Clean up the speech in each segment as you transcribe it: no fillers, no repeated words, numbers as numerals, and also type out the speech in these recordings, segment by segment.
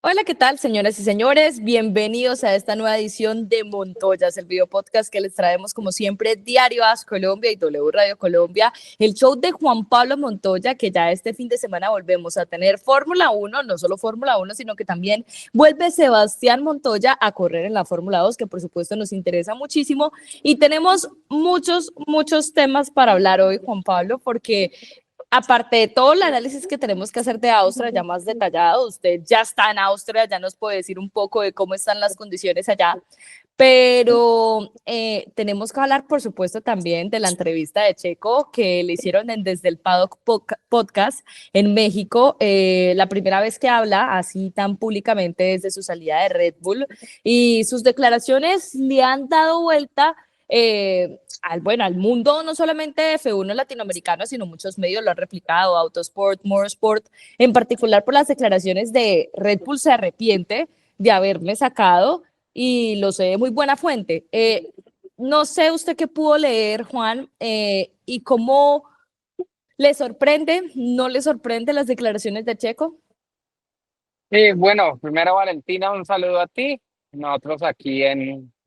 Hola, ¿qué tal, señoras y señores? Bienvenidos a esta nueva edición de Montoyas, el video podcast que les traemos como siempre Diario AS Colombia y W Radio Colombia, el show de Juan Pablo Montoya, que ya este fin de semana volvemos a tener Fórmula Uno, no solo Fórmula Uno, sino que también vuelve Sebastián Montoya a correr en la Fórmula 2, que por supuesto nos interesa muchísimo, y tenemos muchos temas para hablar hoy, Juan Pablo, porque aparte de todo el análisis que tenemos que hacer de Austria, ya más detallado, usted ya está en Austria, ya nos puede decir un poco de cómo están las condiciones allá, pero tenemos que hablar, por supuesto, también de la entrevista de Checo que le hicieron desde el Paddock Podcast en México, la primera vez que habla así tan públicamente desde su salida de Red Bull, y sus declaraciones le han dado vuelta al mundo, no solamente F1 latinoamericano, sino muchos medios lo han replicado, Autosport, Motorsport, en particular por las declaraciones de Red Bull se arrepiente de haberme sacado y lo sé de muy buena fuente. No sé usted qué pudo leer, Juan, y cómo le sorprende, no le sorprende las declaraciones de Checo. Bueno, primero Valentina, un saludo a ti. Nosotros aquí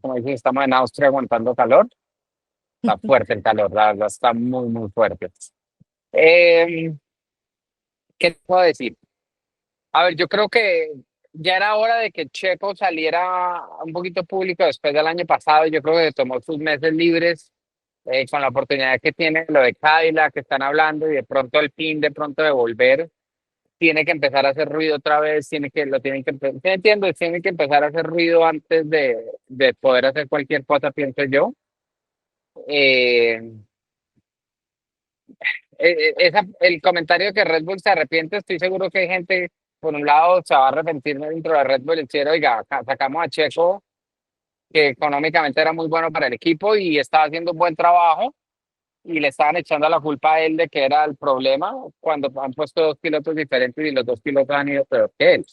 como dices, estamos en Austria aguantando calor. Está fuerte el calor, la verdad, está muy fuerte. Eh, ¿Qué te puedo decir? A ver, yo creo que ya era hora de que Checo saliera un poquito público después del año pasado. Yo creo que tomó sus meses libres con la oportunidad que tiene, lo de Cadillac que están hablando y de pronto el PIN de pronto de volver. Tiene que empezar a hacer ruido otra vez, ¿sí entiendo? Tiene que empezar a hacer ruido antes de poder hacer cualquier cosa, pienso yo. Eh, el comentario de que Red Bull se arrepiente, estoy seguro que hay gente, por un lado, se va a arrepentir dentro de Red Bull y decir, oiga, sacamos a Checo, que económicamente era muy bueno para el equipo y estaba haciendo un buen trabajo, y le estaban echando la culpa a él de que era el problema, cuando han puesto dos pilotos diferentes y los dos pilotos han ido peor que él.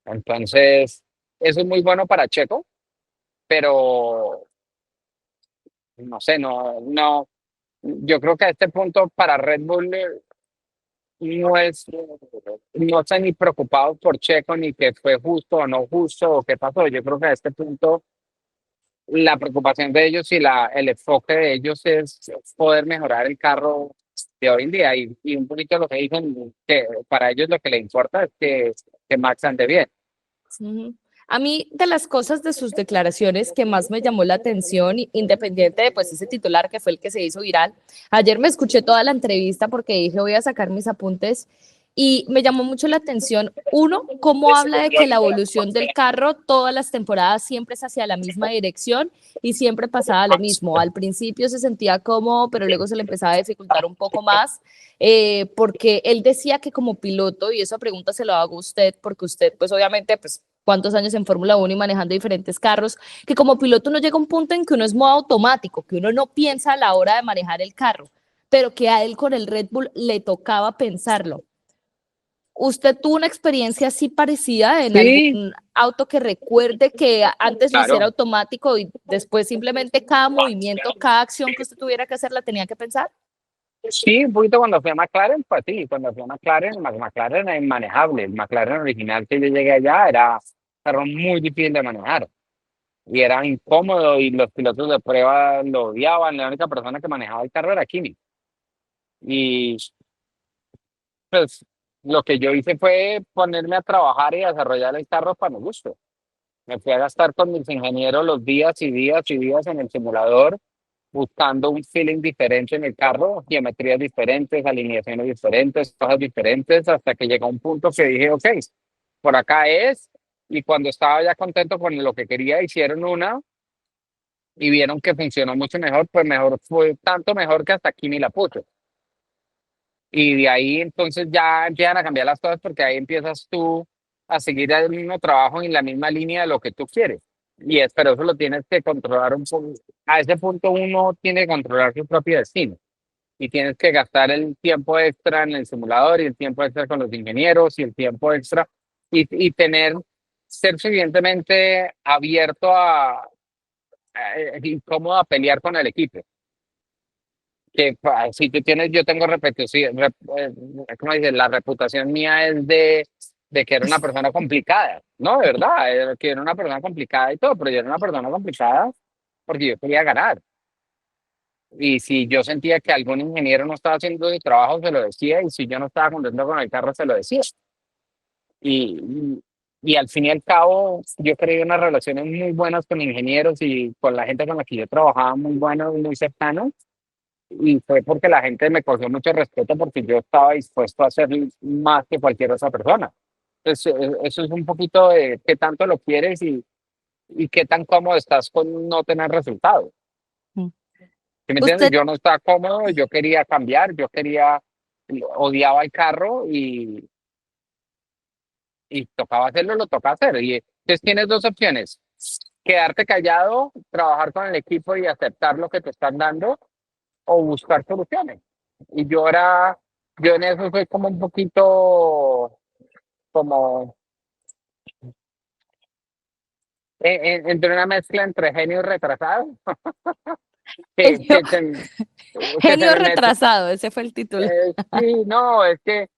Entonces, eso es muy bueno para Checo, pero no sé, no, yo creo que a este punto para Red Bull no es, no están ni preocupados por Checo, ni que fue justo o no justo o qué pasó. Yo creo que a este punto la preocupación de ellos y el enfoque de ellos es poder mejorar el carro de hoy en día y un poquito lo que dicen, que para ellos lo que les importa es que Max ande bien. Ujú. A mí, de las cosas de sus declaraciones que más me llamó la atención, independiente de pues ese titular que fue el que se hizo viral, ayer me escuché toda la entrevista porque dije voy a sacar mis apuntes y me llamó mucho la atención, uno, cómo habla de que la evolución del carro todas las temporadas siempre es hacia la misma dirección y siempre pasaba lo mismo. Al principio se sentía cómodo, pero luego se le empezaba a dificultar un poco más, porque él decía que como piloto, y esa pregunta se lo hago a usted, porque usted pues obviamente pues cuántos años en Fórmula 1 y manejando diferentes carros, que como piloto uno llega a un punto en que uno es modo automático, que uno no piensa a la hora de manejar el carro, pero que a él con el Red Bull le tocaba pensarlo. ¿Usted tuvo una experiencia así parecida en Sí, algún auto que recuerde que antes lo hiciera claro. automático y después simplemente cada movimiento, cada acción que usted tuviera que hacer la tenía que pensar? Sí, un poquito cuando fui a McLaren, pues sí, cuando fui a McLaren, McLaren es inmanejable. El McLaren original que yo llegué allá era un carro muy difícil de manejar y era incómodo y los pilotos de prueba lo odiaban. La única persona que manejaba el carro era Kimi. Y pues lo que yo hice fue ponerme a trabajar y desarrollar el carro para mi gusto. Me fui a gastar con mis ingenieros los días y días y días en el simulador, buscando un feeling diferente en el carro, geometrías diferentes, alineaciones diferentes, cosas diferentes, hasta que llegó un punto que dije, ok, por acá es. Y cuando estaba ya contento con lo que quería, hicieron una y vieron que funcionó mucho mejor, pues mejor, fue tanto mejor que hasta aquí ni la puso. Y de ahí entonces ya empiezan a cambiar las cosas porque ahí empiezas tú a seguir el mismo trabajo en la misma línea de lo que tú quieres. Pero eso lo tienes que controlar un poco. A ese punto uno tiene que controlar su propio destino y tienes que gastar el tiempo extra en el simulador y el tiempo extra con los ingenieros y el tiempo extra y ser suficientemente abierto y cómodo a pelear con el equipo que si tú tienes, yo tengo repetición, ¿cómo dices? La reputación mía es de de que era una persona complicada. No, de verdad, que era una persona complicada y todo, pero yo era una persona complicada porque yo quería ganar. Y si yo sentía que algún ingeniero no estaba haciendo su trabajo, se lo decía, y si yo no estaba contento con el carro, se lo decía. Y, y al fin y al cabo, yo creé unas relaciones muy buenas con ingenieros y con la gente con la que yo trabajaba, muy buenos, muy cercanos. Y fue porque la gente me cogió mucho respeto porque yo estaba dispuesto a hacer más que cualquier otra persona. Entonces, eso es un poquito de qué tanto lo quieres y qué tan cómodo estás con no tener resultados. Mm. ¿Sí me entiendes? Usted, Yo no estaba cómodo, yo quería cambiar, yo quería, odiaba el carro y tocaba hacerlo, lo toca hacer. Y entonces tienes dos opciones: quedarte callado, trabajar con el equipo y aceptar lo que te están dando, o buscar soluciones. Y yo en eso soy como un poquito, como, entre una mezcla entre genio y retrasado, que, genio, que, se, que se genio me mete. retrasado, ese fue el título. Sí, no, es que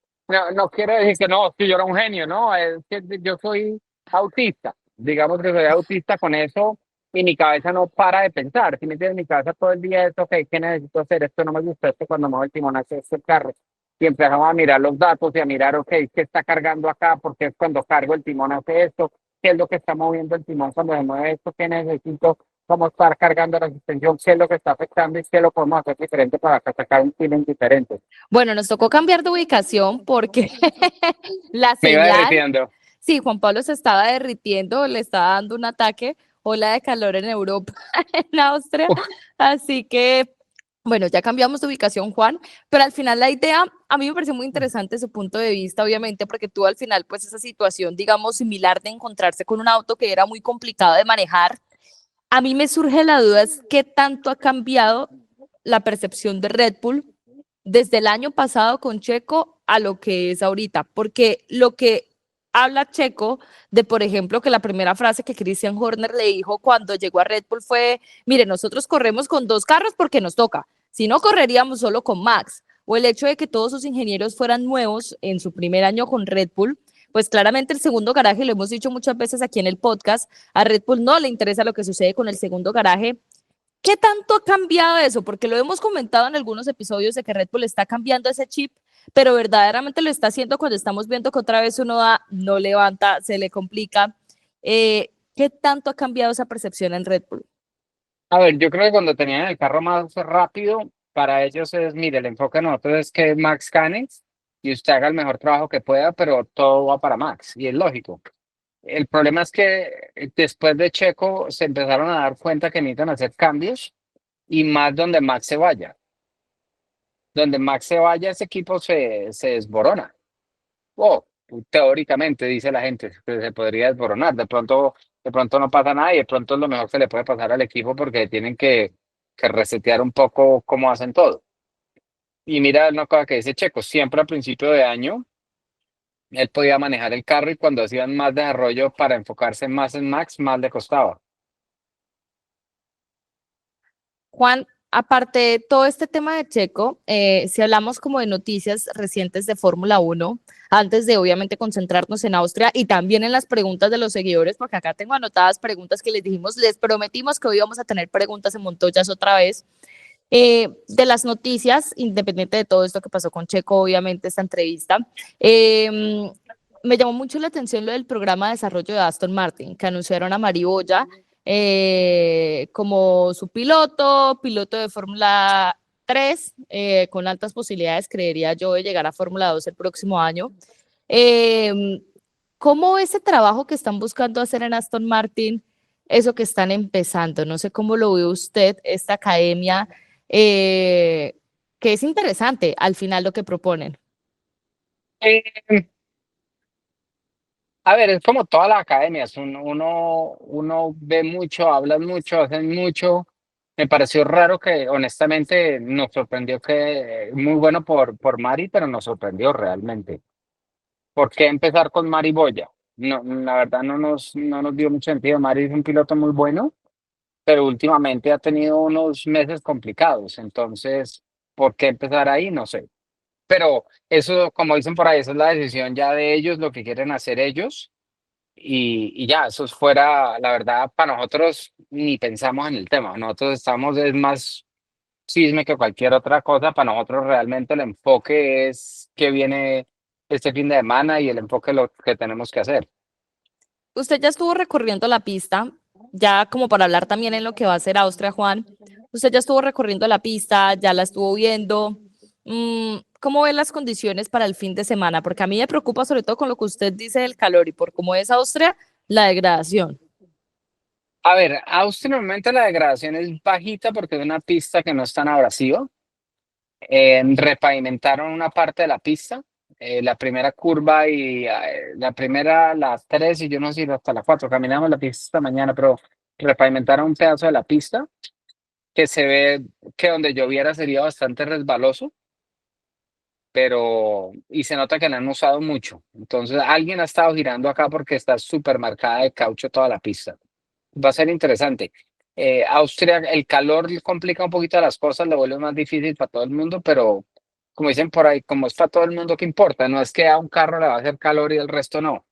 no quiero decir que no, que yo era un genio, no, es que yo soy autista, digamos que soy autista con eso y mi cabeza no para de pensar, si me entiendes, mi cabeza todo el día es, ok, ¿qué necesito hacer? Esto no me gusta, esto cuando muevo el timón hace este carro. Y empezamos a mirar los datos y a mirar, ok, ¿qué está cargando acá? Porque es cuando cargo el timón hace esto, ¿qué es lo que está moviendo el timón cuando se mueve esto? ¿Qué necesito? ¿Cómo estar cargando la suspensión? ¿Qué es lo que está afectando y qué lo podemos hacer diferente para sacar un feeling diferente? Bueno, nos tocó cambiar de ubicación porque la Me iba señal, derritiendo. sí, Juan Pablo se estaba derritiendo, le estaba dando un ataque, ola de calor en Europa, en Austria. Uf, Así que, bueno, ya cambiamos de ubicación, Juan, pero al final la idea, a mí me pareció muy interesante su punto de vista, obviamente, porque tú al final, pues esa situación, digamos, similar de encontrarse con un auto que era muy complicado de manejar, a mí me surge la duda, es qué tanto ha cambiado la percepción de Red Bull desde el año pasado con Checo a lo que es ahorita, porque lo que habla Checo de, por ejemplo, que la primera frase que Christian Horner le dijo cuando llegó a Red Bull fue, mire, nosotros corremos con dos carros porque nos toca, si no correríamos solo con Max, o el hecho de que todos sus ingenieros fueran nuevos en su primer año con Red Bull, pues claramente el segundo garaje, lo hemos dicho muchas veces aquí en el podcast, a Red Bull no le interesa lo que sucede con el segundo garaje. ¿Qué tanto ha cambiado eso? Porque lo hemos comentado en algunos episodios de que Red Bull está cambiando ese chip, pero verdaderamente lo está haciendo cuando estamos viendo que otra vez uno da, no levanta, se le complica. ¿Qué tanto ha cambiado esa percepción en Red Bull? a ver, yo creo que cuando tenían el carro más rápido, para ellos es, mire, el enfoque de nosotros es que Max gane y usted haga el mejor trabajo que pueda, pero todo va para Max, y es lógico. El problema es que después de Checo se empezaron a dar cuenta que necesitan hacer cambios y más donde Max se vaya. Donde Max se vaya, ese equipo se desborona. Oh, teóricamente, dice la gente, que se podría desboronar. De pronto no pasa nada y de pronto es lo mejor que le puede pasar al equipo porque tienen que resetear un poco cómo hacen todo. Y mira una cosa que dice Checo, siempre a principio de año él podía manejar el carro y cuando hacían más desarrollo para enfocarse más en Max, más le costaba. Juan, aparte de todo este tema de Checo, si hablamos como de noticias recientes de Fórmula Uno, antes de obviamente concentrarnos en Austria y también en las preguntas de los seguidores, porque acá tengo anotadas preguntas que les dijimos, les prometimos que hoy íbamos a tener preguntas en Montoyas otra vez. De las noticias, independiente de todo esto que pasó con Checo, obviamente esta entrevista, me llamó mucho la atención lo del programa de desarrollo de Aston Martin, que anunciaron a Mari Boya como su piloto, piloto de Fórmula 3, con altas posibilidades, creería yo, de llegar a Fórmula 2 el próximo año. Eh, ¿Cómo ese trabajo que están buscando hacer en Aston Martin, eso que están empezando? No sé cómo lo ve usted, esta academia, eh, que es interesante al final lo que proponen. Eh, a ver, es como todas las academias, uno ve mucho, hablan mucho, hacen mucho. Me pareció raro que, honestamente, nos sorprendió que, muy bueno por Mari, pero nos sorprendió realmente. ¿Por qué empezar con Mari Boya? No, la verdad no nos dio mucho sentido. Mari es un piloto muy bueno, pero últimamente ha tenido unos meses complicados. Entonces, ¿por qué empezar ahí? No sé. Pero eso, como dicen por ahí, esa es la decisión ya de ellos, lo que quieren hacer ellos. Y ya, eso es fuera, la verdad, para nosotros ni pensamos en el tema. Nosotros estamos, es más chisme que cualquier otra cosa. Para nosotros realmente el enfoque es que viene este fin de semana y el enfoque lo que tenemos que hacer. Usted ya estuvo recorriendo la pista, ya como para hablar también en lo que va a ser Austria, Juan. Usted ya estuvo recorriendo la pista, ya la estuvo viendo. ¿Cómo ve las condiciones para el fin de semana? Porque a mí me preocupa sobre todo con lo que usted dice del calor y por cómo es Austria, la degradación. A ver, Austria normalmente la degradación es bajita porque es una pista que no es tan abrasiva. Repavimentaron una parte de la pista, la primera curva y la primera, las tres y yo no sé si hasta la cuatro. Caminamos la pista esta mañana, pero repavimentaron un pedazo de la pista que se ve que donde lloviera sería bastante resbaloso, pero y se nota que la han usado mucho. Entonces alguien ha estado girando acá porque está súper marcada de caucho toda la pista. Va a ser interesante. Austria, el calor le complica un poquito las cosas, lo vuelve más difícil para todo el mundo, pero como dicen por ahí, como es para todo el mundo, ¿qué importa? No es que a un carro le va a hacer calor y el resto no.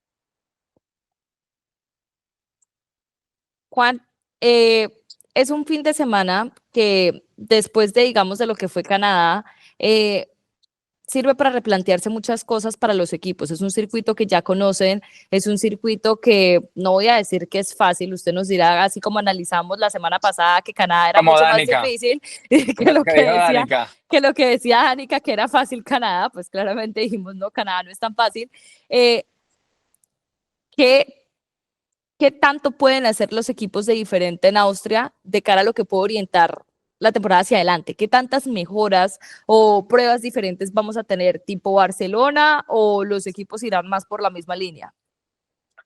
Juan, es un fin de semana que después de, digamos, de lo que fue Canadá, eh, sirve para replantearse muchas cosas para los equipos. Es un circuito que ya conocen, es un circuito que no voy a decir que es fácil, usted nos dirá, así como analizamos la semana pasada que Canadá era Como mucho más Danica, difícil, lo que dijo Danica. que lo que decía Danica que era fácil Canadá, pues claramente dijimos, no, Canadá no es tan fácil. Eh, ¿qué, ¿Qué tanto pueden hacer los equipos de diferente en Austria de cara a lo que puede orientar la temporada hacia adelante? ¿Qué tantas mejoras o pruebas diferentes vamos a tener tipo Barcelona o los equipos irán más por la misma línea?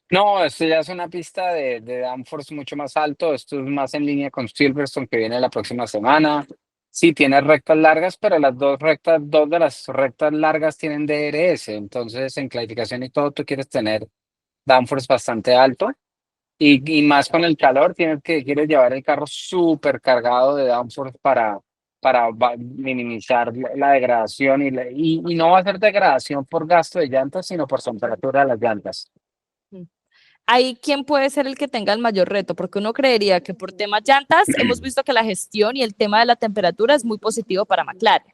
No, esto ya es una pista de downforce mucho más alto. Esto es más en línea con Silverstone que viene la próxima semana. Sí, tiene rectas largas, pero las dos rectas, dos de las rectas largas tienen DRS. Entonces, en clasificación y todo, tú quieres tener downforce bastante alto. Y más con el calor, quieres llevar el carro súper cargado de downforce para minimizar la degradación. Y no va a ser degradación por gasto de llantas, sino por temperatura de las llantas. Ahí, ¿quién puede ser el que tenga el mayor reto? Porque uno creería que por temas llantas hemos visto que la gestión y el tema de la temperatura es muy positivo para McLaren.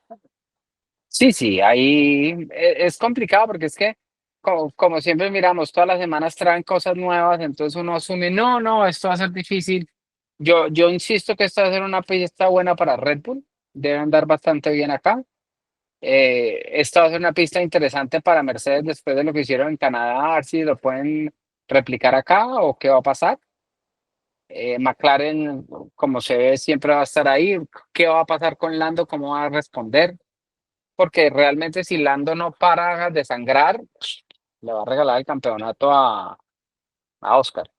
Sí, sí, ahí es complicado porque es que, como siempre miramos, todas las semanas traen cosas nuevas, entonces uno asume, no, no, esto va a ser difícil. Yo insisto que esta va a ser una pista buena para Red Bull, debe andar bastante bien acá. Esta va a ser una pista interesante para Mercedes después de lo que hicieron en Canadá, a ver si lo pueden replicar acá o qué va a pasar. McLaren, como se ve, siempre va a estar ahí. ¿Qué va a pasar con Lando? ¿Cómo va a responder? Porque realmente si Lando no para de sangrar, le va a regalar el campeonato a Oscar.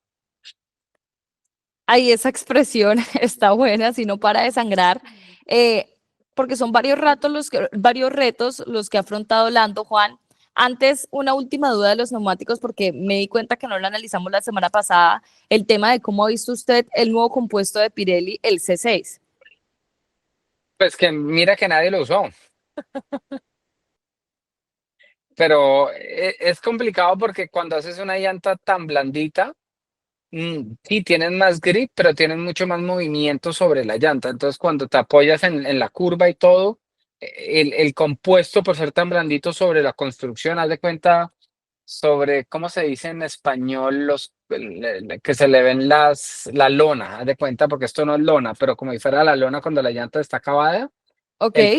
Ahí esa expresión está buena, si no para de sangrar, eh, porque son varios retos los que ha afrontado Lando, Juan. Antes, una última duda de los neumáticos, porque me di cuenta que no lo analizamos la semana pasada, el tema de cómo ha visto usted el nuevo compuesto de Pirelli, el C6. Pues que mira que nadie lo usó, pero es complicado porque cuando haces una llanta tan blandita, sí, tienen más grip, pero tienen mucho más movimiento sobre la llanta. Entonces, cuando te apoyas en la curva y todo, el compuesto, por ser tan blandito sobre la construcción, haz de cuenta sobre, ¿cómo se dice en español? Que se le ven la lona, haz de cuenta, porque esto no es lona, pero como si fuera la lona cuando la llanta está acabada. Ok, El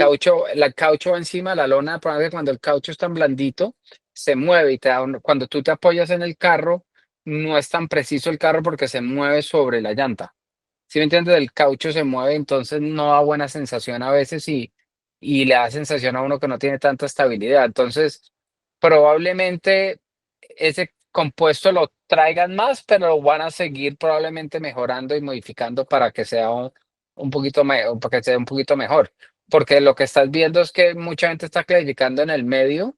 caucho va encima de la lona, para que cuando el caucho es tan blandito, se mueve y cuando tú te apoyas en el carro, no es tan preciso el carro porque se mueve sobre la llanta. ¿Sí me entiendes? El caucho se mueve, entonces no da buena sensación a veces y le da sensación a uno que no tiene tanta estabilidad. Entonces, probablemente ese compuesto lo traigan más, pero lo van a seguir probablemente mejorando y modificando para que sea un poquito, para que sea un poquito mejor. Porque lo que estás viendo es que mucha gente está clasificando en el medio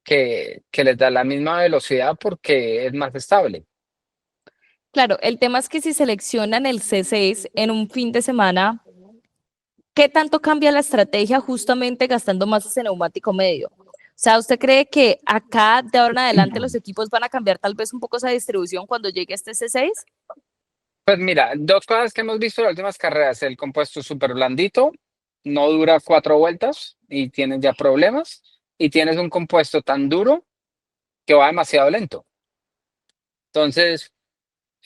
que les da la misma velocidad porque es más estable. claro, el tema es que si seleccionan el C6 en un fin de semana, ¿qué tanto cambia la estrategia justamente gastando más ese neumático medio? O sea, ¿usted cree que acá de ahora en adelante los equipos van a cambiar tal vez un poco esa distribución cuando llegue este C6? Pues mira, dos cosas que hemos visto en las últimas carreras. El compuesto súper blandito, no dura 4 vueltas y tienes ya problemas. Y tienes un compuesto tan duro que va demasiado lento. Entonces,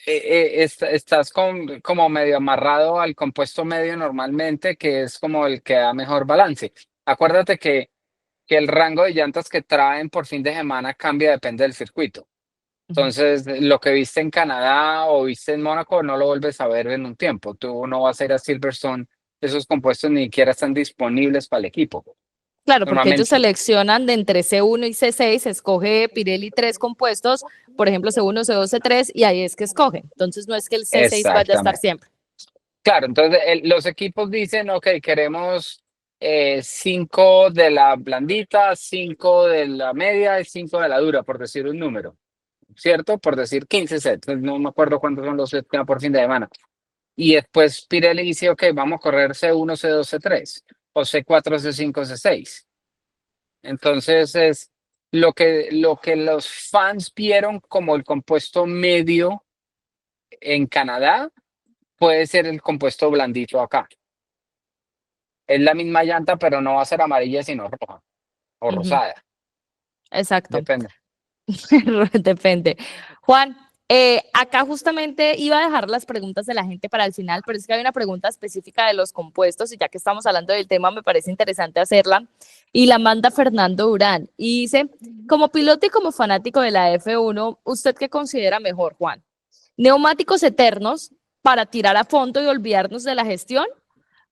estás como medio amarrado al compuesto medio normalmente, que es como el que da mejor balance. Acuérdate que el rango de llantas que traen por fin de semana cambia, depende del circuito. Ujú. Entonces, lo que viste en Canadá o viste en Mónaco no lo vuelves a ver en un tiempo. Tú no vas a ir a Silverstone, esos compuestos ni siquiera están disponibles para el equipo. Claro, porque ellos Normalmente, seleccionan de entre C1 y C6, escoge Pirelli tres compuestos, por ejemplo, C1, C2, C3, y ahí es que escogen. Entonces no es que el C6 vaya a estar exactamente. siempre. Claro, entonces los equipos dicen, ok, queremos 5 de la blandita, 5 de la media y 5 de la dura, por decir un número, ¿cierto? Por decir 15 sets, no me acuerdo cuántos son los sets que dan por fin de semana. Y después Pirelli dice, ok, vamos a correr C1, C2, C3, o C4, C5, C6. Entonces es lo que los fans vieron como el compuesto medio en Canadá, puede ser el compuesto blandito acá. Es la misma llanta, pero no va a ser amarilla, sino roja o Ujú, rosada, exacto. depende. Depende. Juan, acá justamente iba a dejar las preguntas de la gente para el final, pero es que hay una pregunta específica de los compuestos y ya que estamos hablando del tema, me parece interesante hacerla. Y la manda Fernando Durán y dice, como piloto y como fanático de la F1, ¿usted qué considera mejor, Juan? ¿Neumáticos eternos para tirar a fondo y olvidarnos de la gestión?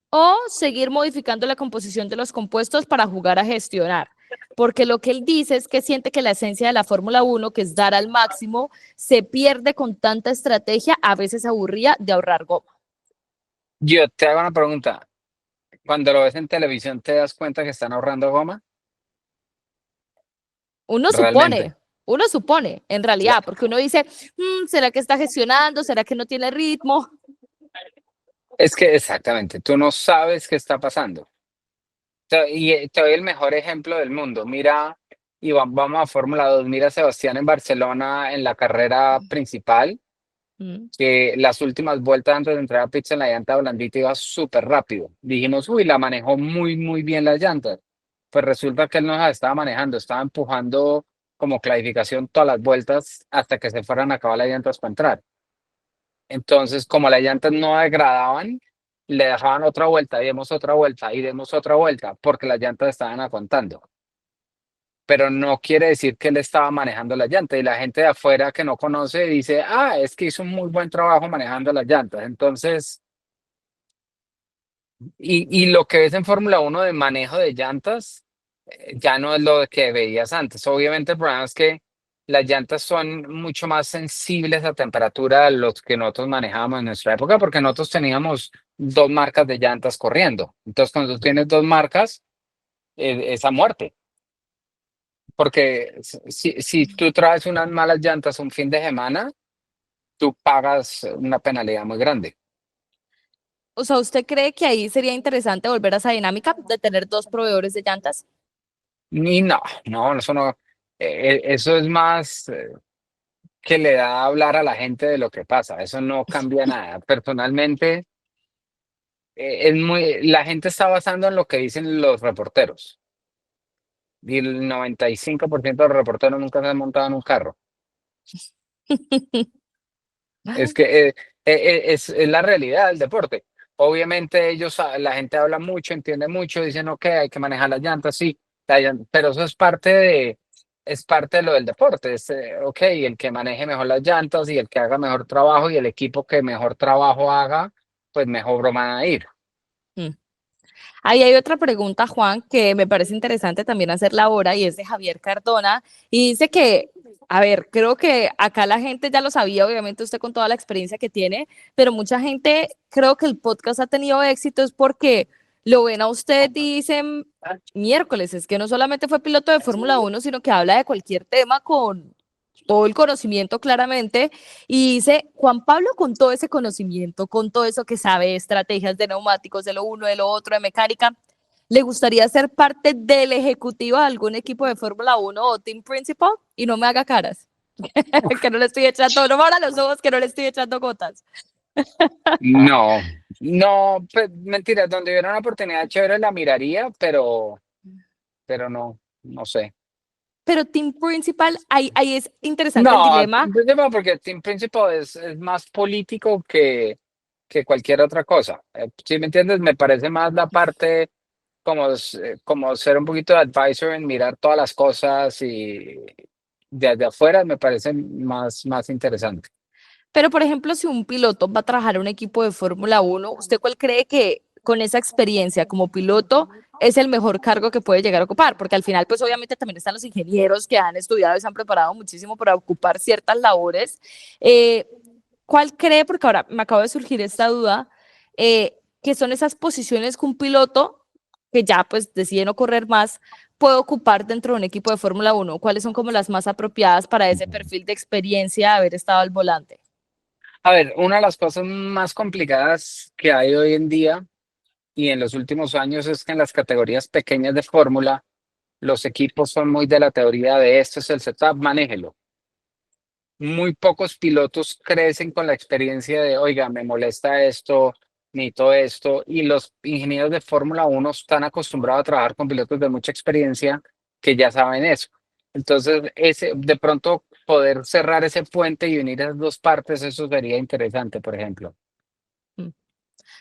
¿O seguir modificando la composición de los compuestos para jugar a gestionar? Porque lo que él dice es que siente que la esencia de la Fórmula 1, que es dar al máximo, se pierde con tanta estrategia, a veces aburrida, de ahorrar goma. Yo te hago una pregunta. Cuando lo ves en televisión, ¿te das cuenta que están ahorrando goma? Uno Realmente. supone, uno supone, en realidad, La- porque uno dice, ¿será que está gestionando? ¿Será que no tiene ritmo? Es que exactamente, tú no sabes qué está pasando. Te doy el mejor ejemplo del mundo. Mira, y vamos a Fórmula 2. Mira a Sebastián en Barcelona en la carrera principal, Mm. que las últimas vueltas antes de entrar a pits en la llanta blandita iba súper rápido. Dijimos, uy, la manejó muy, muy bien las llantas. Pues resulta que él no las estaba manejando, estaba empujando como clasificación todas las vueltas hasta que se fueran a acabar las llantas para entrar. Entonces, como las llantas no degradaban, le dejaban otra vuelta, y demos otra vuelta, y demos otra vuelta, porque las llantas estaban aguantando. Pero no quiere decir que él estaba manejando las llantas. Y la gente de afuera que no conoce dice, ah, es que hizo un muy buen trabajo manejando las llantas. Entonces, y lo que ves en Fórmula 1 de manejo de llantas, ya no es lo que veías antes. Obviamente el problema es que las llantas son mucho más sensibles a temperatura de los que nosotros manejábamos en nuestra época, porque nosotros teníamos 2 marcas de llantas corriendo. Entonces, cuando tú tienes 2 marcas, es a muerte. Porque si tú traes unas malas llantas un fin de semana, tú pagas una penalidad muy grande. O sea, ¿usted cree que ahí sería interesante volver a esa dinámica de tener dos proveedores de llantas? Ni no, no, eso no. Eso es más que le da a hablar a la gente de lo que pasa. Eso no cambia nada. Personalmente, la gente está basando en lo que dicen los reporteros. Y el 95% de los reporteros nunca se han montado en un carro. Es que es la realidad del deporte. Obviamente la gente habla mucho, entiende mucho, dicen, ok, hay que manejar las llantas, sí, pero eso es parte de lo del deporte. Ok, el que maneje mejor las llantas y el que haga mejor trabajo y el equipo que mejor trabajo haga, pues mejor van a ir. Mm. Ahí hay otra pregunta, Juan, que me parece interesante también hacerla ahora y es de Javier Cardona y dice que, a ver, creo que acá la gente ya lo sabía, obviamente usted con toda la experiencia que tiene, pero mucha gente creo que el podcast ha tenido éxito es porque lo ven a usted y dicen, miércoles, es que no solamente fue piloto de Fórmula 1, sino que habla de cualquier tema con todo el conocimiento claramente, y dice, Juan Pablo con todo ese conocimiento, con todo eso que sabe, estrategias de neumáticos, de lo uno, de lo otro, de mecánica, ¿le gustaría ser parte del ejecutivo de algún equipo de Fórmula Uno o Team Principal? Y no me haga caras, que no le estoy echando, no me abra los ojos, que no le estoy echando gotas. No, no, pues mentira, donde hubiera una oportunidad chévere la miraría, pero no, no sé. Pero Team Principal, ahí es interesante el No, dilema. porque Team Principal es más político que cualquier otra cosa. ¿Sí me entiendes? Me parece más la parte como ser un poquito de advisor en mirar todas las cosas y desde afuera me parece más interesante. Pero, por ejemplo, si un piloto va a trabajar en un equipo de Fórmula Uno, ¿usted cuál cree que con esa experiencia como piloto es el mejor cargo que puede llegar a ocupar? Porque al final, pues obviamente también están los ingenieros que han estudiado y se han preparado muchísimo para ocupar ciertas labores. Eh, ¿Cuál cree, porque ahora me acaba de surgir esta duda, que son esas posiciones que un piloto que ya pues decide no correr más puede ocupar dentro de un equipo de Fórmula Uno? ¿Cuáles son como las más apropiadas para ese Ujú. perfil de experiencia de haber estado al volante? A ver, una de las cosas más complicadas que hay hoy en día y en los últimos años es que en las categorías pequeñas de fórmula, los equipos son muy de la teoría de esto es el setup, manéjelo. Muy pocos pilotos crecen con la experiencia de, oiga, me molesta esto, necesito esto, y los ingenieros de Fórmula Uno están acostumbrados a trabajar con pilotos de mucha experiencia que ya saben eso. Entonces, de pronto poder cerrar ese puente y unir esas dos partes, eso sería interesante, por ejemplo. Mm.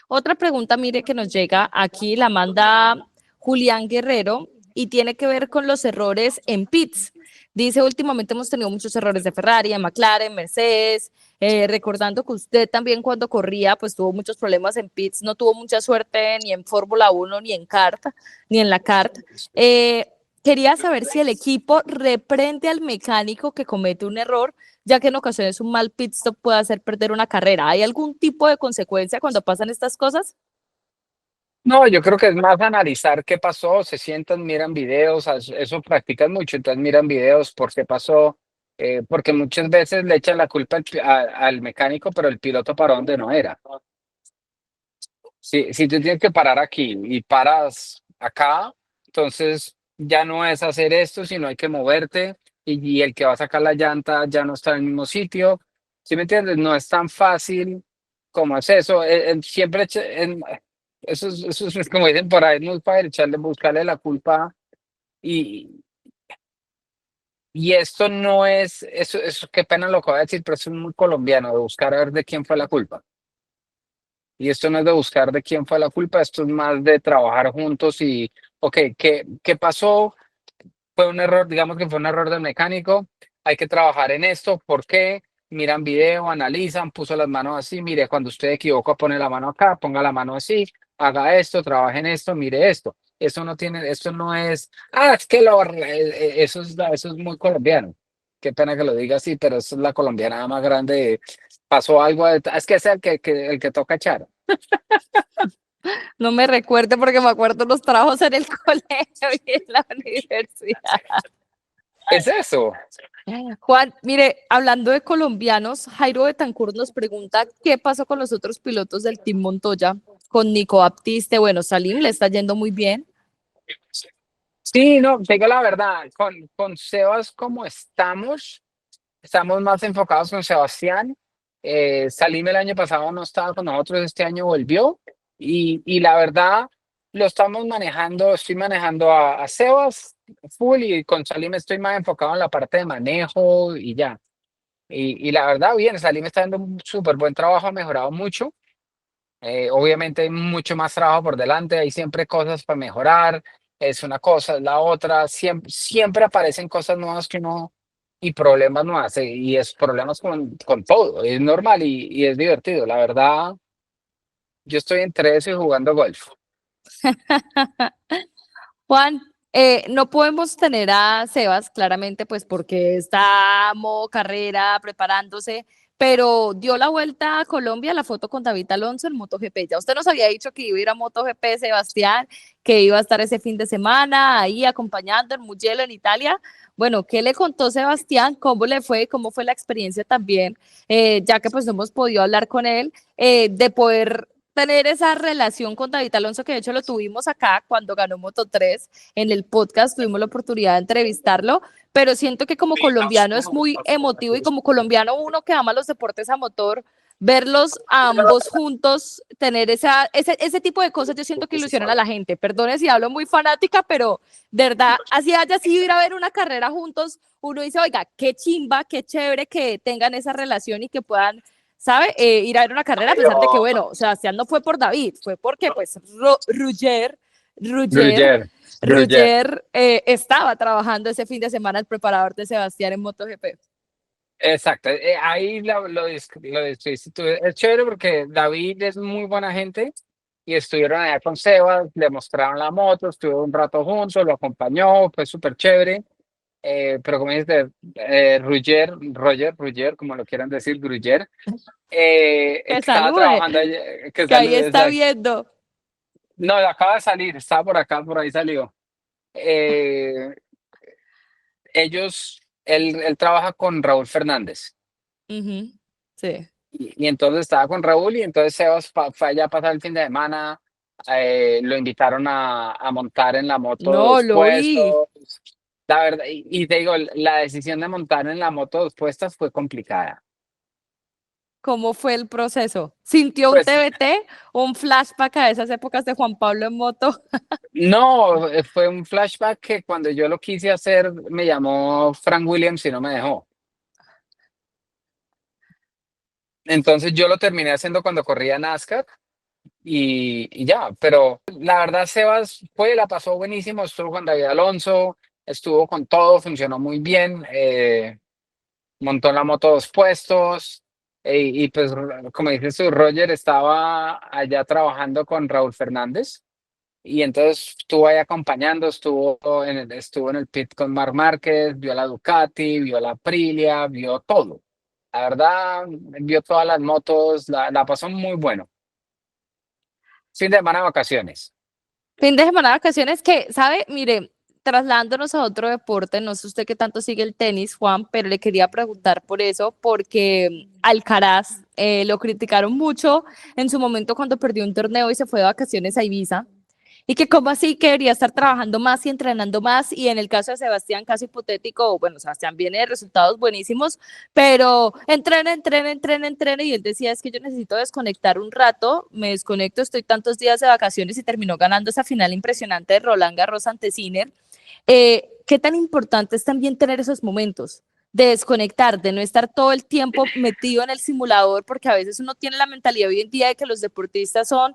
Otra pregunta, mire, que nos llega aquí, la manda Julián Guerrero y tiene que ver con los errores en pits. Dice, últimamente hemos tenido muchos errores de Ferrari, de McLaren, Mercedes, recordando que usted también cuando corría, pues tuvo muchos problemas en pits, no tuvo mucha suerte ni en Fórmula Uno, ni en kart, ni en la kart. Eh, Quería saber si el equipo reprende al mecánico que comete un error, ya que en ocasiones un mal pit stop puede hacer perder una carrera. ¿Hay algún tipo de consecuencia cuando pasan estas cosas? No, yo creo que es más analizar qué pasó, se sientan, miran videos, eso practican mucho, entonces miran videos por qué pasó, porque muchas veces le echan la culpa al mecánico, pero el piloto para donde no era. Si tú tienes que parar aquí y paras acá, entonces ya no es hacer esto, sino hay que moverte y el que va a sacar la llanta ya no está en el mismo sitio. ¿Sí me entiendes? No es tan fácil como es eso. Siempre eso es como dicen por ahí, no es para echarle, buscarle la culpa y, y esto no es, eso qué pena lo que voy a decir, pero eso es muy colombiano, de buscar a ver de quién fue la culpa. Y esto no es de buscar de quién fue la culpa, esto es más de trabajar juntos y, ok, ¿qué pasó? Fue un error, digamos que fue un error del mecánico, hay que trabajar en esto, ¿por qué? Miran video, analizan, puso las manos así, mire, cuando usted equivoca, pone la mano acá, ponga la mano así, haga esto, trabaje en esto, mire esto. Eso no tiene, esto no es, es que eso es muy colombiano. Qué pena que lo diga así, pero eso es la colombiana más grande. Pasó algo, es que es el que toca echar. No me recuerde porque me acuerdo los trabajos en el colegio y en la universidad. Es eso. Juan, mire, hablando de colombianos, Jairo Betancourt nos pregunta qué pasó con los otros pilotos del Team Montoya, con Nico Baptiste, bueno, Salim le está yendo muy bien. Sí, no, te digo la verdad, con Sebas como estamos más enfocados con Sebastián. Salim el año pasado no estaba con nosotros, este año volvió y la verdad lo estamos manejando, estoy manejando a Sebas full y con Salim estoy más enfocado en la parte de manejo y ya. Y la verdad, bien, Salim está dando un súper buen trabajo, ha mejorado mucho. Obviamente hay mucho más trabajo por delante, hay siempre cosas para mejorar, es una cosa, es la otra, siempre aparecen cosas nuevas que uno y problemas nuevas, y es problemas con todo, es normal y es divertido. La verdad, yo estoy entre eso y jugando golf. Juan, No podemos tener a Sebas, claramente, pues porque está a modo carrera, preparándose, pero dio la vuelta a Colombia la foto con David Alonso en MotoGP. Ya usted nos había dicho que iba a ir a MotoGP, Sebastián, que iba a estar ese fin de semana ahí acompañando en Mugello, en Italia. Bueno, ¿qué le contó Sebastián? ¿Cómo le fue? ¿Cómo fue la experiencia también? Ya que pues no hemos podido hablar con él, de poder tener esa relación con David Alonso, que de hecho lo tuvimos acá cuando ganó Moto3 en el podcast, tuvimos la oportunidad de entrevistarlo, pero siento que como colombiano es muy emotivo y como colombiano uno que ama los deportes a motor, verlos a ambos juntos, tener ese tipo de cosas, yo siento que ilusionan a la gente. Perdone si hablo muy fanática, pero de verdad, así haya sido ir a ver una carrera juntos, uno dice, oiga, qué chimba, qué chévere que tengan esa relación y que puedan, ¿sabe? Ir a ver una carrera, a pesar de que, bueno, Sebastián no fue por David, fue porque, pues, Ruger Roger, Roger. estaba trabajando ese fin de semana el preparador de Sebastián en MotoGP. Exacto, ahí lo describiste tú. Es chévere porque David es muy buena gente y estuvieron allá con Sebas, le mostraron la moto, estuvieron un rato juntos, lo acompañó, fue súper chévere. Pero como dices, Roger, como lo quieran decir, Gruyer, Que estaba salude, trabajando allá, que que ahí salude, está exacto. viendo. No, acaba de salir, estaba por acá, por ahí salió. Eh, él trabaja con Raúl Fernández. Ujú, sí. Y entonces estaba con Raúl y entonces Sebas fue allá a pasar el fin de semana, lo invitaron a montar en la moto No, dos lo vi. puestos. La verdad, y te digo, la decisión de montar en la moto dos puestas fue complicada. ¿Cómo fue el proceso? ¿Sintió un Pues TBT, un flashback a esas épocas de Juan Pablo en moto? no, fue un flashback que cuando yo lo quise hacer me llamó Frank Williams y no me dejó. Entonces yo lo terminé haciendo cuando corría NASCAR y ya, pero la verdad Sebas la pasó buenísimo, estuvo con David Alonso, estuvo con todo, funcionó muy bien, montó la moto dos puestos y pues como dices tú, Roger estaba allá trabajando con Raúl Fernández y entonces estuvo ahí acompañando, estuvo en el pit con Marc Márquez, vio la Ducati, vio la Aprilia, vio todo. La verdad, vio todas las motos, la pasó muy bueno. Fin de semana de vacaciones. Fin de semana de vacaciones que, ¿sabe? Mire, trasladándonos a otro deporte, no sé usted qué tanto sigue el tenis, Juan, pero le quería preguntar por eso, porque Alcaraz lo criticaron mucho en su momento cuando perdió un torneo y se fue de vacaciones a Ibiza. Y que como así que debería estar trabajando más y entrenando más. Y en el caso de Sebastián, caso hipotético, bueno, Sebastián viene de resultados buenísimos, pero entrena. Y él decía, es que yo necesito desconectar un rato, me desconecto, estoy tantos días de vacaciones y terminó ganando esa final impresionante de Roland Garros ante Sinner. ¿Qué tan importante es también tener esos momentos? De desconectar, de no estar todo el tiempo metido en el simulador, porque a veces uno tiene la mentalidad hoy en día de que los deportistas son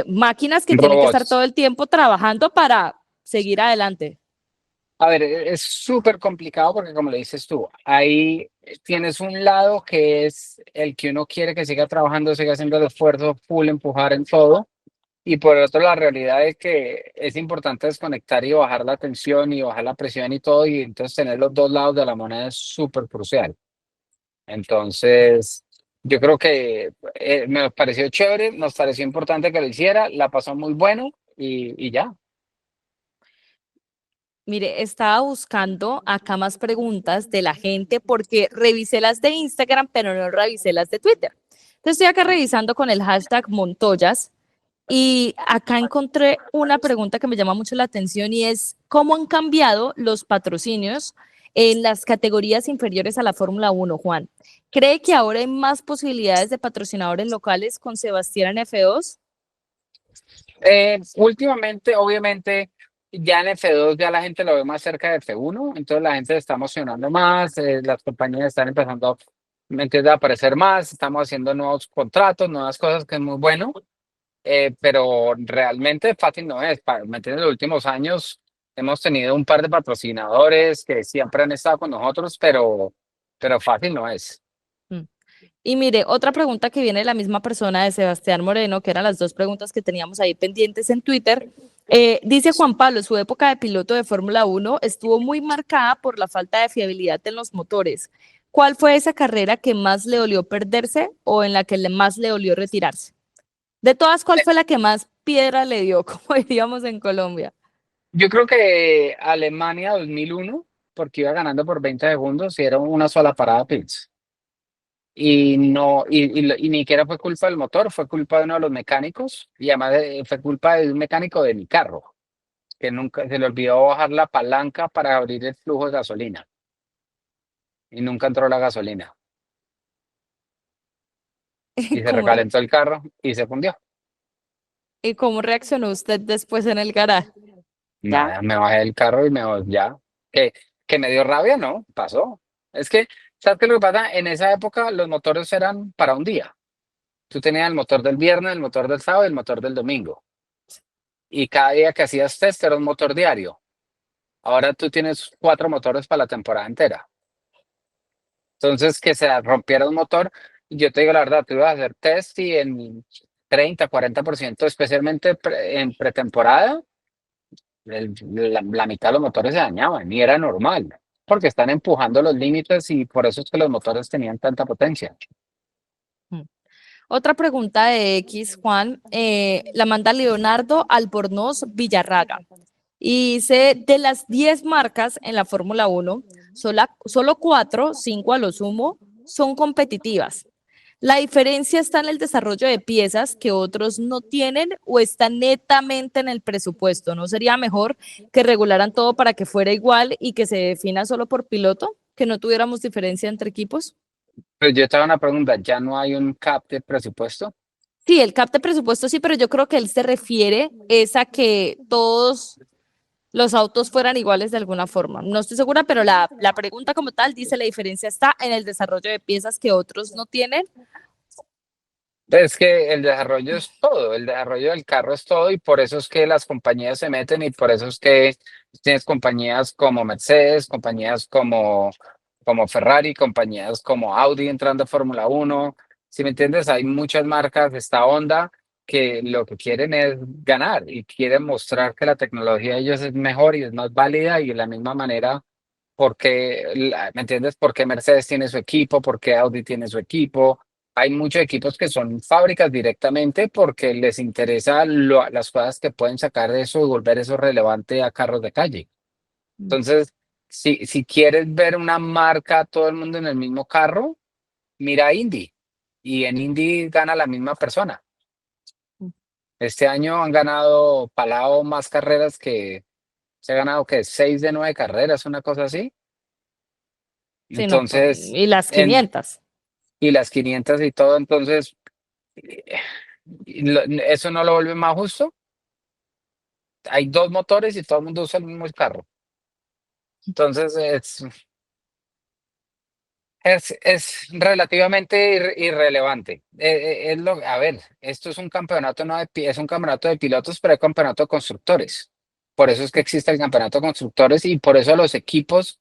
máquinas que tienen que estar Robots. todo el tiempo trabajando para seguir adelante. A ver, es súper complicado porque como le dices tú, ahí tienes un lado que es el que uno quiere que siga trabajando, siga haciendo el esfuerzo, full, empujar en todo. Y por otro, la realidad es que es importante desconectar y bajar la tensión y bajar la presión y todo. Y entonces tener los dos lados de la moneda es súper crucial. Entonces, yo creo que me pareció chévere, nos pareció importante que lo hiciera, la pasó muy bueno y ya. Mire, estaba buscando acá más preguntas de la gente porque revisé las de Instagram, pero no revisé las de Twitter. Entonces estoy acá revisando con el hashtag Montoyas y acá encontré una pregunta que me llama mucho la atención y es ¿cómo han cambiado los patrocinios en las categorías inferiores a la Fórmula 1, Juan? ¿Cree que ahora hay más posibilidades de patrocinadores locales con Sebastián en F2? Últimamente, obviamente, ya en F2 ya la gente lo ve más cerca de F1, entonces la gente se está emocionando más, las compañías están empezando, ¿me entiendes?, a aparecer más, estamos haciendo nuevos contratos, nuevas cosas que es muy bueno, pero realmente fácil no es. ¿Me entiendes? En los últimos años hemos tenido un par de patrocinadores que siempre han estado con nosotros, pero fácil no es. Y mire, otra pregunta que viene de la misma persona de Sebastián Moreno, que eran las dos preguntas que teníamos ahí pendientes en Twitter. Dice Juan Pablo, su época de piloto de Fórmula 1 estuvo muy marcada por la falta de fiabilidad en los motores. ¿Cuál fue esa carrera que más le dolió perderse o en la que más le dolió retirarse? De todas, ¿cuál fue la que más piedra le dio, como diríamos en Colombia? Yo creo que Alemania 2001, porque iba ganando por 20 segundos y era una sola parada pits. Y no, y ni siquiera fue culpa del motor, fue culpa de uno de los mecánicos y además fue culpa de un mecánico de mi carro, que nunca se le olvidó bajar la palanca para abrir el flujo de gasolina y nunca entró la gasolina y se ¿Cómo, recalentó el carro y se fundió. y cómo reaccionó usted después en el garaje? Ya. Nada, me bajé del carro y ya, que, que me dio rabia, ¿no? Pasó. Es que, ¿sabes qué es lo que pasa? En esa época los motores eran para un día. Tú tenías el motor del viernes, el motor del sábado y el motor del domingo. Y cada día que hacías test era un motor diario. Ahora tú tienes 4 motores para la temporada entera. Entonces, que se rompiera un motor, yo te digo la verdad, tú ibas a hacer test y en 30, 40%, especialmente en pretemporada, la mitad de los motores se dañaban y era normal, porque están empujando los límites y por eso es que los motores tenían tanta potencia. Mm. Otra pregunta de X, Juan, la manda Leonardo Albornoz Villarraga. Y dice, de las 10 marcas en la Fórmula 1, solo 4, 5 a lo sumo, son competitivas. ¿La diferencia está en el desarrollo de piezas que otros no tienen o está netamente en el presupuesto? ¿No sería mejor que regularan todo para que fuera igual y que se defina solo por piloto, que no tuviéramos diferencia entre equipos? Pero yo te hago una pregunta, ¿ya no hay un cap de presupuesto? Sí, el cap de presupuesto sí, pero yo creo que él se refiere es a que todos los autos fueran iguales de alguna forma. No estoy segura, pero la pregunta como tal dice la diferencia está en el desarrollo de piezas que otros no tienen. Es que el desarrollo es todo, el desarrollo del carro es todo y por eso es que las compañías se meten y por eso es que tienes compañías como Mercedes, compañías como Ferrari, compañías como Audi entrando a Fórmula 1. Si me entiendes, hay muchas marcas de esta onda que lo que quieren es ganar y quieren mostrar que la tecnología de ellos es mejor y es más válida y de la misma manera porque, ¿me entiendes? Porque Mercedes tiene su equipo, porque Audi tiene su equipo. Hay muchos equipos que son fábricas directamente porque les interesa las cosas que pueden sacar de eso y volver eso relevante a carros de calle. Entonces, si quieres ver una marca, todo el mundo en el mismo carro, mira Indy. Y en Indy gana la misma persona. Este año han ganado Palau más carreras que se ha ganado que 6 de 9 carreras, una cosa así. Sí, no, Entonces, y las en, 500. y las 500 y todo, entonces, eso no lo vuelve más justo. Hay 2 motores y todo el mundo usa el mismo carro. Entonces, es relativamente irrelevante. A ver, esto es un campeonato, no es un campeonato de pilotos, pero es campeonato de constructores. Por eso es que existe el campeonato de constructores y por eso a los equipos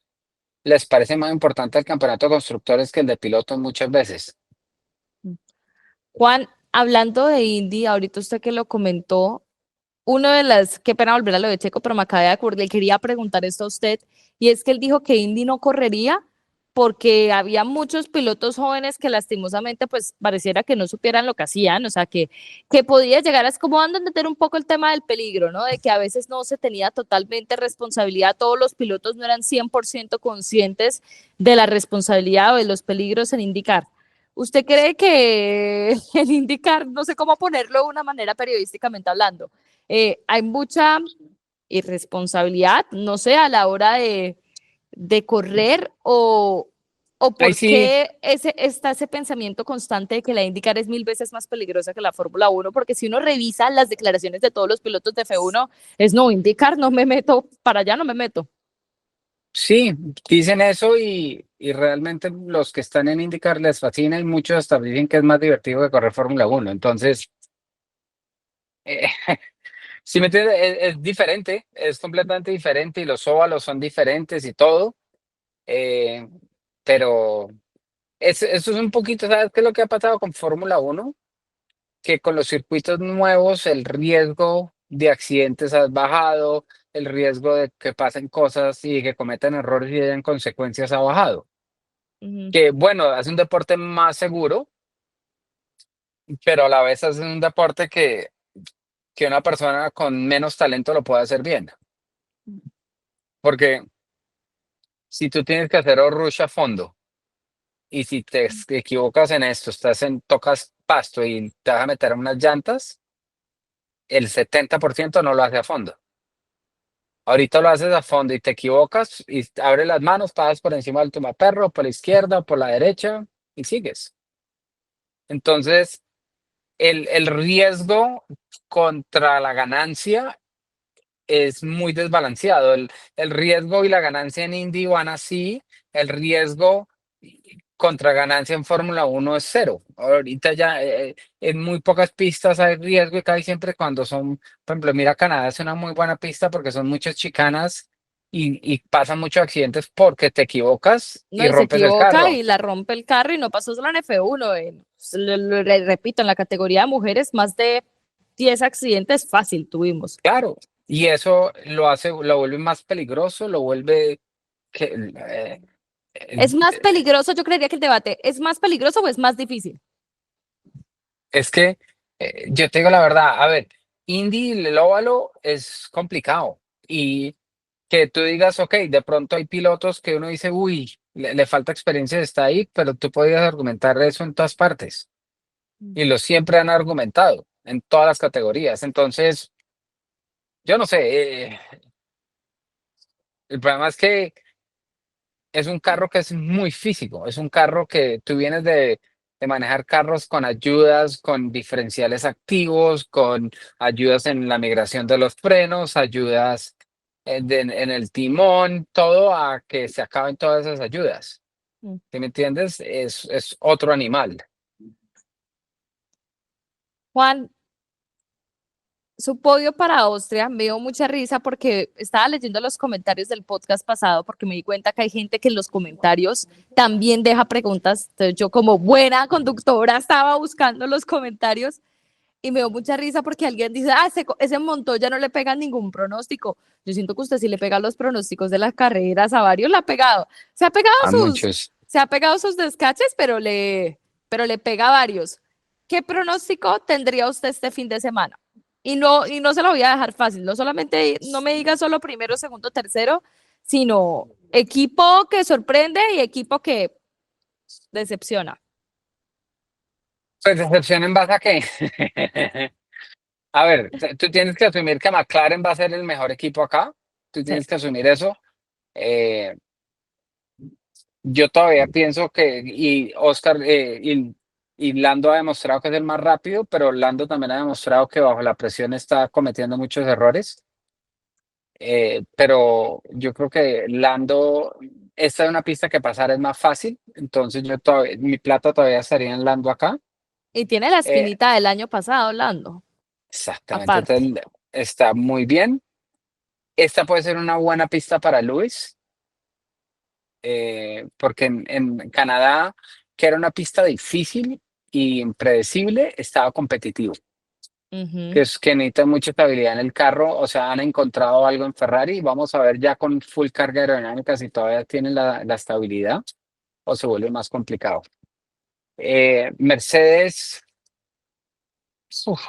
les parece más importante el campeonato de constructores que el de pilotos muchas veces. Juan, hablando de Indy, ahorita usted que lo comentó, uno de las, qué pena volver a lo de Checo, pero me acabé de acordar, le quería preguntar esto a usted, y es que él dijo que Indy no correría porque había muchos pilotos jóvenes que lastimosamente pues pareciera que no supieran lo que hacían, o sea, que podía llegar a, es como dando a entender un poco el tema del peligro, ¿no? De que a veces no se tenía totalmente responsabilidad, todos los pilotos no eran 100% conscientes de la responsabilidad o de los peligros en indicar. ¿Usted cree que en indicar, no sé cómo ponerlo de una manera periodísticamente hablando, hay mucha irresponsabilidad, no sé, a la hora de correr o Ahí por sí, qué está ese pensamiento constante de que la IndyCar es 1000 veces más peligrosa que la Fórmula 1? Porque si uno revisa las declaraciones de todos los pilotos de F1, es no, IndyCar no me meto, para allá no me meto. sí, dicen eso y realmente los que están en IndyCar les fascina y muchos hasta dicen que es más divertido que correr Fórmula 1. Entonces, eh, si me entiendes, es diferente, es completamente diferente y los óvalos son diferentes y todo, eh, pero eso es un poquito, ¿sabes qué es lo que ha pasado con Fórmula Uno? Que con los circuitos nuevos el riesgo de accidentes ha bajado, el riesgo de que pasen cosas y que cometan errores y hayan consecuencias ha bajado. Ujú. Que bueno, hace un deporte más seguro, pero a la vez hace un deporte que una persona con menos talento lo puede hacer bien. Porque si tú tienes que hacer rush a fondo y si te equivocas en esto, tocas pasto y te vas a meter en unas llantas, el 70% no lo hace a fondo. Ahorita lo haces a fondo y te equivocas y abres las manos, pasas por encima del tomaperro, por la izquierda, por la derecha y sigues. Entonces, el riesgo contra la ganancia es muy desbalanceado. El riesgo y la ganancia en Indy van así, el riesgo contra ganancia en Fórmula Uno es cero. Ahorita ya en muy pocas pistas hay riesgo y casi siempre cuando son, por ejemplo, mira, Canadá es una muy buena pista porque son muchas chicanas y pasan muchos accidentes porque te equivocas No, y y se rompes el equivoca carro. y la rompe el carro y no pasó solo en F1. Repito, en la categoría de mujeres, más de 10 accidentes fácil tuvimos. Claro. Y eso lo vuelve más peligroso, lo vuelve que, ¿Es más eh, peligroso? Yo creería que el debate, ¿es más peligroso o es más difícil? es que yo te digo la verdad, a ver, Indy, el óvalo es complicado y que tú digas, ok, de pronto hay pilotos que uno dice, uy, le falta experiencia, está ahí, pero tú podrías argumentar eso en todas partes y lo siempre han argumentado en todas las categorías. Entonces, yo no sé, el problema es que es un carro que es muy físico, es un carro que tú vienes de manejar carros con ayudas, con diferenciales activos, con ayudas en la migración de los frenos, ayudas en el timón, todo a que se acaben todas esas ayudas. Mm. ¿Sí me entiendes? Es otro animal. Juan, su podio para Austria me dio mucha risa porque estaba leyendo los comentarios del podcast pasado porque me di cuenta que hay gente que en los comentarios también deja preguntas. Entonces yo como buena conductora estaba buscando los comentarios y me dio mucha risa porque alguien dice, ah, ese Montoya no le pega ningún pronóstico. Yo siento que usted sí le pega los pronósticos de las carreras, a varios le ha pegado. A muchos. Se ha pegado sus descaches, pero le pega a varios. ¿Qué pronóstico tendría usted este fin de semana? Y no se lo voy a dejar fácil, no solamente, no me diga solo primero, segundo, tercero, sino equipo que sorprende y equipo que decepciona. Pues decepción en base a qué. A ver, tú tienes que asumir que McLaren va a ser el mejor equipo acá. Tú Sí. tienes que asumir eso. Eh, Yo todavía pienso que, y Lando ha demostrado que es el más rápido, pero Lando también ha demostrado que bajo la presión está cometiendo muchos errores. Pero yo creo que Lando, esta es una pista que pasar es más fácil, entonces mi plata todavía estaría en Lando acá. Y tiene la Eh, espinita del año pasado, Lando, Exactamente, aparte. entonces está muy bien. Esta puede ser una buena pista para Luis, porque en Canadá, que era una pista difícil y impredecible, estaba competitivo. Que Ujú. es que necesita mucha estabilidad en el carro, o sea, han encontrado algo en Ferrari. Vamos a ver ya con full carga aerodinámica si todavía tienen la estabilidad o se vuelve más complicado. Mercedes, uf,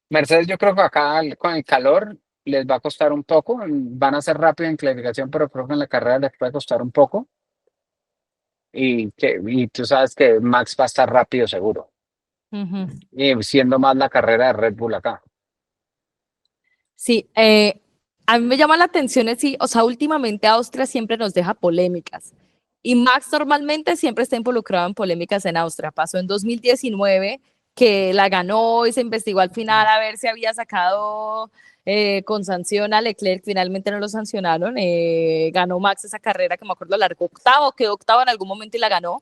Mercedes, yo creo que acá con el calor les va a costar un poco. Van a ser rápido en clasificación, pero creo que en la carrera les puede costar un poco. Y tú sabes que Max va a estar rápido seguro. Ujú. Y siendo más la carrera de Red Bull acá. Sí, a mí me llama la atención, sí, o sea, últimamente Austria siempre nos deja polémicas y Max normalmente siempre está involucrado en polémicas en Austria. Pasó en 2019 que la ganó y se investigó al final a ver si había sacado con sanción a Leclerc, finalmente no lo sancionaron, ganó Max esa carrera que me acuerdo largó octavo, quedó octavo en algún momento y la ganó.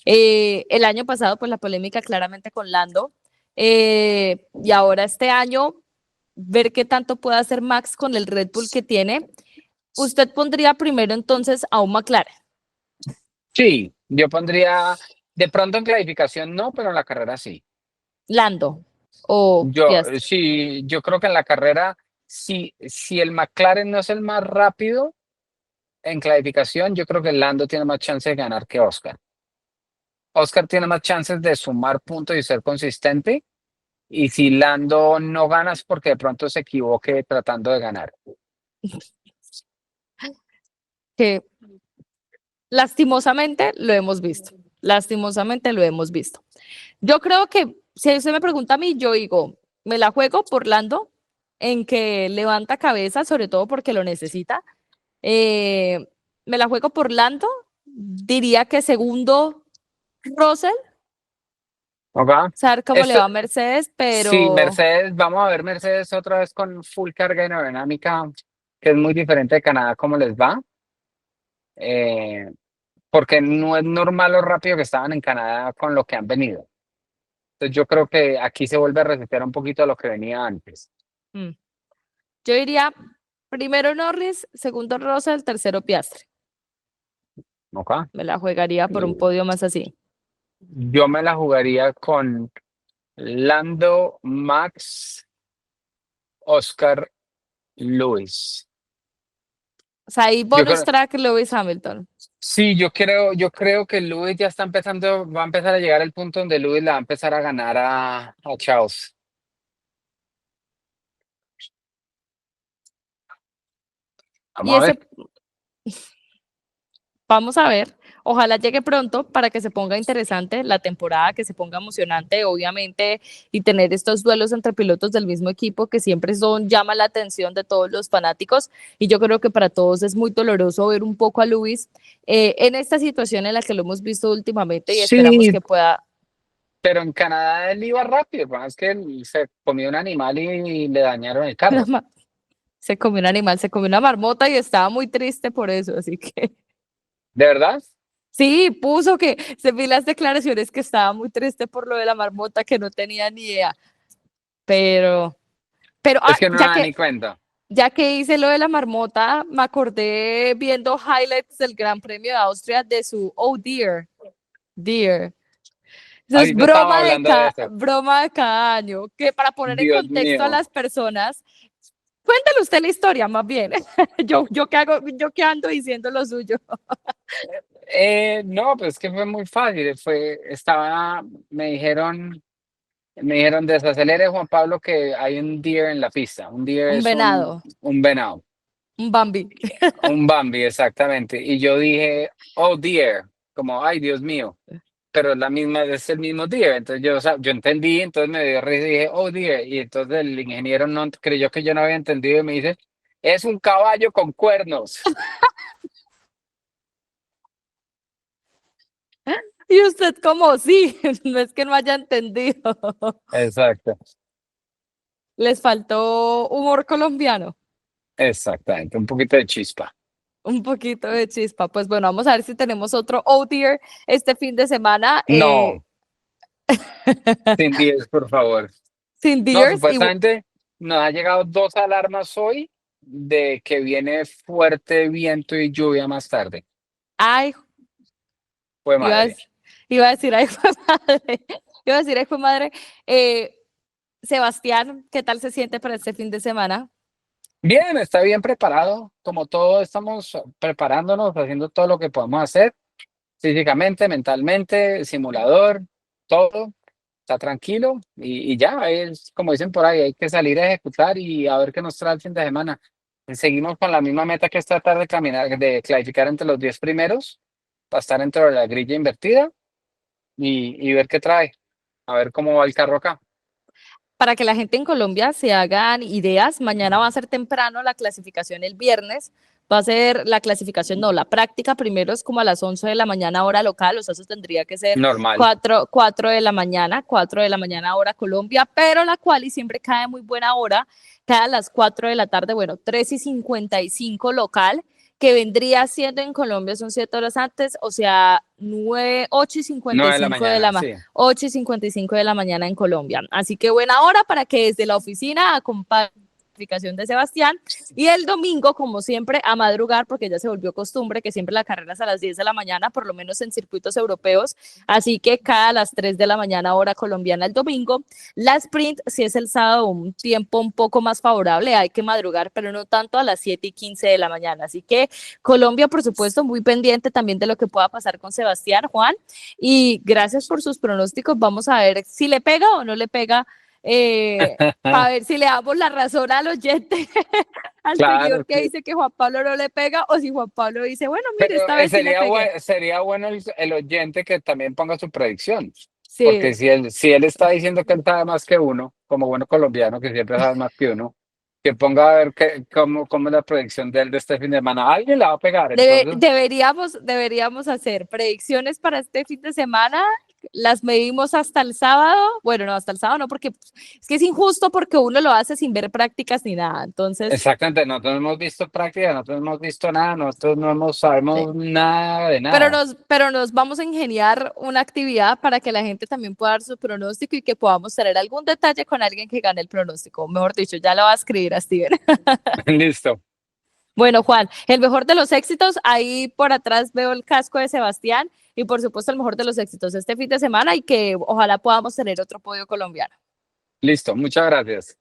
El año pasado, pues la polémica claramente con Lando. Y ahora este año, ver qué tanto puede hacer Max con el Red Bull que tiene. Usted pondría primero entonces a un McLaren. Sí, yo pondría, de pronto en clasificación no, pero en la carrera sí. Lando o Piastri. Sí, yo creo que en la carrera, si el McLaren no es el más rápido en clasificación, yo creo que Lando tiene más chance de ganar que Oscar. Oscar tiene más chances de sumar puntos y ser consistente. Y si Lando no gana es porque de pronto se equivoque tratando de ganar. Que lastimosamente lo hemos visto. Lastimosamente lo hemos visto. Yo creo que si usted me pregunta a mí, yo digo, me la juego por Lando en que levanta cabeza, sobre todo porque lo necesita. Eh, me la juego por Lando. Diría que segundo Russell, ¿Ok? saber cómo le Esto, va a Mercedes, sí, pero Mercedes, vamos a ver Mercedes otra vez con full carga aerodinámica, que es muy diferente de Canadá, cómo les va. Eh, Porque no es normal lo rápido que estaban en Canadá con lo que han venido. Entonces yo creo que aquí se vuelve a resetear un poquito lo que venía antes. mm, yo diría primero Norris, segundo Russell, tercero Piastri. ¿Ok? Me la jugaría por un podio más así. Yo me la jugaría con Lando, Max, Oscar, Luis. O sea, ahí Yo bonus creo, track Lewis Hamilton. sí, yo creo que Luis ya está empezando, va a empezar a llegar al punto donde Luis la va a empezar a ganar a Charles. Y Vamos a ver. ese, vamos a ver, ojalá llegue pronto para que se ponga interesante la temporada, que se ponga emocionante, obviamente, y tener estos duelos entre pilotos del mismo equipo que siempre llama la atención de todos los fanáticos. Y yo creo que para todos es muy doloroso ver un poco a Luis en esta situación en la que lo hemos visto últimamente y esperamos Sí, que pueda. pero en Canadá él iba rápido. El problema es que él se comió un animal y le dañaron el carro. Se comió un animal, se comió una marmota y estaba muy triste por eso, así que ¿De verdad? sí, puso que se vi las declaraciones que estaba muy triste por lo de la marmota, que no tenía ni idea, pero, Es que no da ni cuenta. ya que hice lo de la marmota, me acordé viendo highlights del Gran Premio de Austria de su Oh Dear, Dear. Eso es Ahorita estaba hablando de eso. broma de cada año, que para poner en Dios contexto a mío. las personas, cuéntale usted la historia más bien. Yo qué hago, yo qué ando diciendo lo suyo. No, pues que fue muy fácil. Me dijeron desacelere Juan Pablo que hay un deer en la pista. Un deer Un es venado, un venado, un Bambi. un Bambi, exactamente. Y yo dije, oh dear, como, ay, Dios mío. Pero es el mismo deer. Entonces yo, o sea, yo entendí, entonces me dio risa y dije, oh dear. Y entonces el ingeniero no creyó que yo no había entendido y me dice, es un caballo con cuernos. Y usted como sí, no es que no haya entendido. Exacto, Les faltó humor colombiano, exactamente, un poquito de chispa. un poquito de chispa. Pues bueno, vamos a ver si tenemos otro Oh Dear este fin de semana. No, sin 10, por favor. Sin No, Dears y supuestamente nos ha llegado dos alarmas hoy de que viene fuerte viento y lluvia más tarde. ay, Fue iba a, madre. iba a decir, ay, fue madre. Iba a decir, ay, fue madre. Eh, Sebastián, ¿qué tal se siente para este fin de semana? Bien, está bien preparado. Como todo, estamos preparándonos, haciendo todo lo que podemos hacer, físicamente, mentalmente, simulador, todo. Está tranquilo y ya, es como dicen por ahí, hay que salir a ejecutar y a ver qué nos trae el fin de semana. Seguimos con la misma meta que es tratar de caminar, de clasificar entre los 10 primeros, para estar dentro de la grilla invertida y ver qué trae, a ver cómo va el carro acá. Para que la gente en Colombia se hagan ideas, mañana va a ser temprano la clasificación el viernes. Va a ser la clasificación, no, la práctica primero es como a las 11 de la mañana hora local, o sea, eso tendría que ser Normal. 4 de la mañana, 4 de la mañana hora Colombia, pero la quali siempre cae muy buena hora, cae a las 4 de la tarde, bueno, 3:55 local, que vendría siendo en Colombia son 7 horas antes, o sea, 8 y cincuenta y 9 de la cinco de la mañana, mañana. sí. 8:55 de la mañana en Colombia. Así que buena hora para que desde la oficina acompañen. clasificación de Sebastián. Y el domingo, como siempre, a madrugar, porque ya se volvió costumbre que siempre la carrera es a las 10 de la mañana, por lo menos en circuitos europeos. Así que cada las 3 de la mañana, hora colombiana, el domingo. La sprint, si es el sábado, un tiempo un poco más favorable, hay que madrugar, pero no tanto, a las 7:15 de la mañana. Así que Colombia, por supuesto, muy pendiente también de lo que pueda pasar con Sebastián, Juan. Y gracias por sus pronósticos. Vamos a ver si le pega o no le pega, para ver si le damos la razón al oyente, al Claro, seguidor que dice que Juan Pablo no le pega, o si Juan Pablo dice, bueno, mire, pero esta vez sí le pegué. sería bueno el oyente que también ponga su predicción, porque Sí. si él está diciendo que él sabe más que uno, como bueno colombiano que siempre sabe más que uno, que ponga a ver cómo es la predicción de él de este fin de semana. Alguien la va a pegar, entonces. Deberíamos hacer predicciones para este fin de semana. Las medimos hasta el sábado. Bueno, no, hasta el sábado no, porque es que es injusto porque uno lo hace sin ver prácticas ni nada. Entonces, Exactamente, nosotros no hemos visto práctica, nosotros no hemos visto nada, nosotros no sí. sabemos nada de Pero nada. nos vamos a ingeniar una actividad para que la gente también pueda dar su pronóstico y que podamos tener algún detalle con alguien que gane el pronóstico. Mejor dicho, ya lo va a escribir a Steven. Listo, Bueno, Juan, el mejor de los éxitos, ahí por atrás veo el casco de Sebastián y por supuesto el mejor de los éxitos este fin de semana y que ojalá podamos tener otro podio colombiano. listo, muchas gracias.